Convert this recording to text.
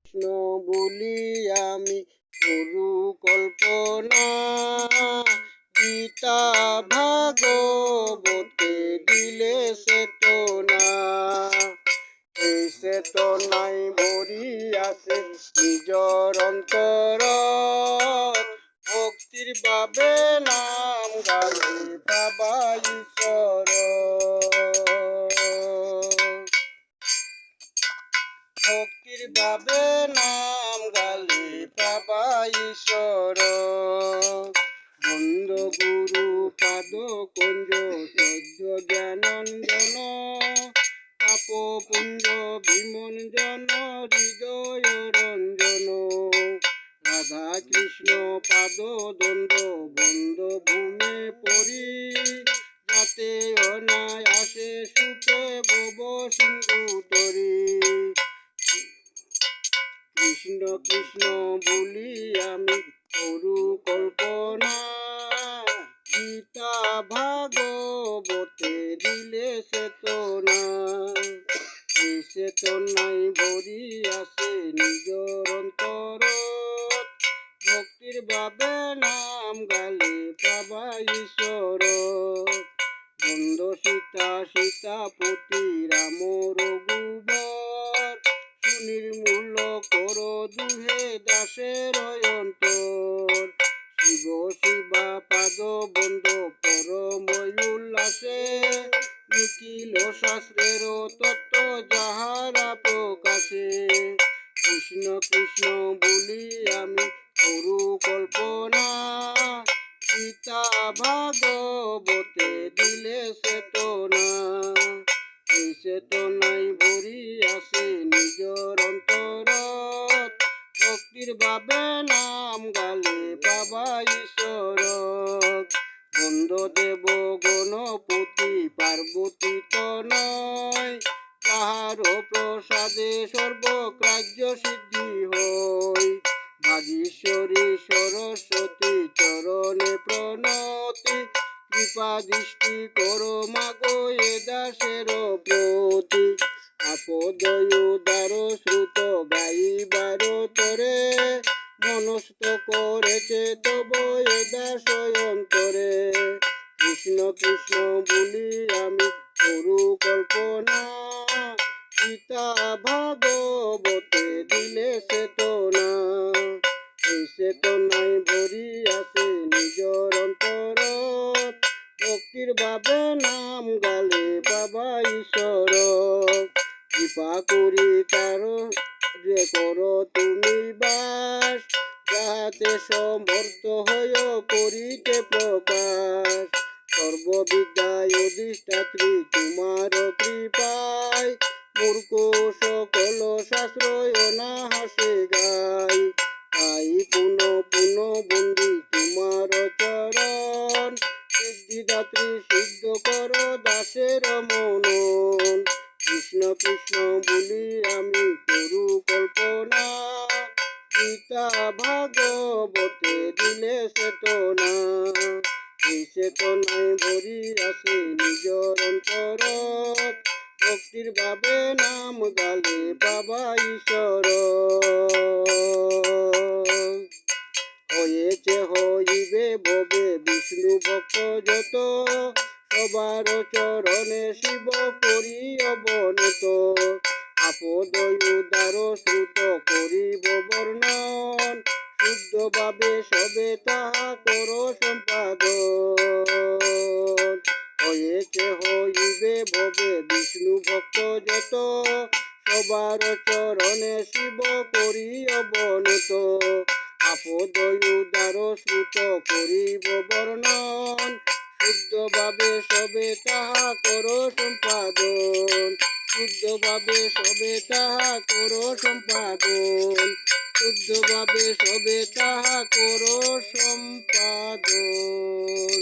কৃষ্ণ বলি আমি করু কল্পনা, গীতা ভাগবতে দিলে চেতনা। এই চেতনাই ভরি আছে নিজৰ অন্তৰত, ভক্তিৰ বাবে নাম গালে পাবা ঈশ্বৰ। ভক্তিৰ বাবে নাম গালে পাবা ঈশ্বৰ। বন্দ গুৰু পাদ কুঞ্জ সদ্য জ্ঞানঞ্জন, পাপ পুঞ্জ বিমঞ্জন হৃদয় ৰঞ্জন। রাধা কৃষ্ণ পাদ দণ্ড বন্দ ভূমে পৰি, যাতে অনায়াসে সুখে ভব সিন্ধু তৰি। কৃষ্ণ কৃষ্ণ বলি আমি কৰু কল্পনা, গীতা ভাগবতে দিলে চেতনা। এই চেতনাই ভৰি আছে নিজৰ অন্তৰত, ভক্তিৰ বাবে নাম গালে পাবা ঈশ্বৰ। বন্দ সীতা সীতাপতি ৰাম ৰঘুবৰ, সুনির্মূল কর দুহে দাসের অন্তর। শিব শিবা পাদ বন্ধ পরময় উল্লাসে, নিখিল শাস্ত্রের তত্ত্ব যাহারা প্রকাশে। কৃষ্ণ কৃষ্ণ বলি আমি করু কল্পনা, গীতা ভাগবতে দিলে চেতনা। এই চেতনাই ভৰি আছে নিজৰ অন্তৰত, ভক্তিৰ বাবে নাম গালে পাবা ঈশ্বৰক। বন্দ দেৱ গণপতি পাৰ্বতী তনয়, যাহাৰ প্ৰসাদে সৰ্ব কাৰ্য সিদ্ধি হয়। ভাগীশ্বরী সরস্বতী চরণে প্রণতি, কৃপা দৃষ্টি করো মাগো এ দাসের প্রতি। আপদয় উদার শ্রুত গাইবার তরে, মনস্থ করেছে তব এ দাস অন্তরে। কৃষ্ণ কৃষ্ণ বলি আমি করু কল্পনা, গীতা ভাগবতে দিলে চেতনা। এই চেতনাই ভৰি আছে নিজৰ অন্তৰত, ভক্তিৰ বাবে নাম গালে পাবা ঈশ্বৰক। কৃপা কৰি তাৰ কৰ তুমি বাস, যাহাতে সমৰ্থ হয় কৰিতে প্ৰকাশ। সর্ববিদ্যায় অধিষ্ঠাত্রী তোমার কৃপায়, মূর্খ সকল শাস্ত্র অনাহাসে গায়। তাই পুনঃ পুনঃ বন্দি তোমার চরণ, সিদ্ধিদাত্রী সিদ্ধ কর দাসের মনন। কৃষ্ণ কৃষ্ণ বলি আমি করু কল্পনা, গীতা ভাগবতে দিলে চেতনা। এই চেতনাই ভৰি আছে নিজৰ অন্তৰত, ভক্তিৰ বাবে নাম গালে পাবা ঈশ্বৰক। হয়েছে হইবে ভবে বিষ্ণু ভক্ত যত, সবার চরণে শিব করি অবনত। আপদয় উদার শ্রুত করিব বর্ণন, শুদ্ধভাবে সবে তাহা কর সম্পাদন। হয়েছে হইবে ভবে বিষ্ণু ভক্ত যত, সবার চরণে শিব করি অবনত। আপদয় উদার শ্রুত করিব বর্ণন, শুদ্ধভাবে সবে তাহা কর সম্পাদন। শুদ্ধভাবে সবে তাহা কর সম্পাদন, শুদ্ধভাবে সবে তাহা কর সম্পাদন।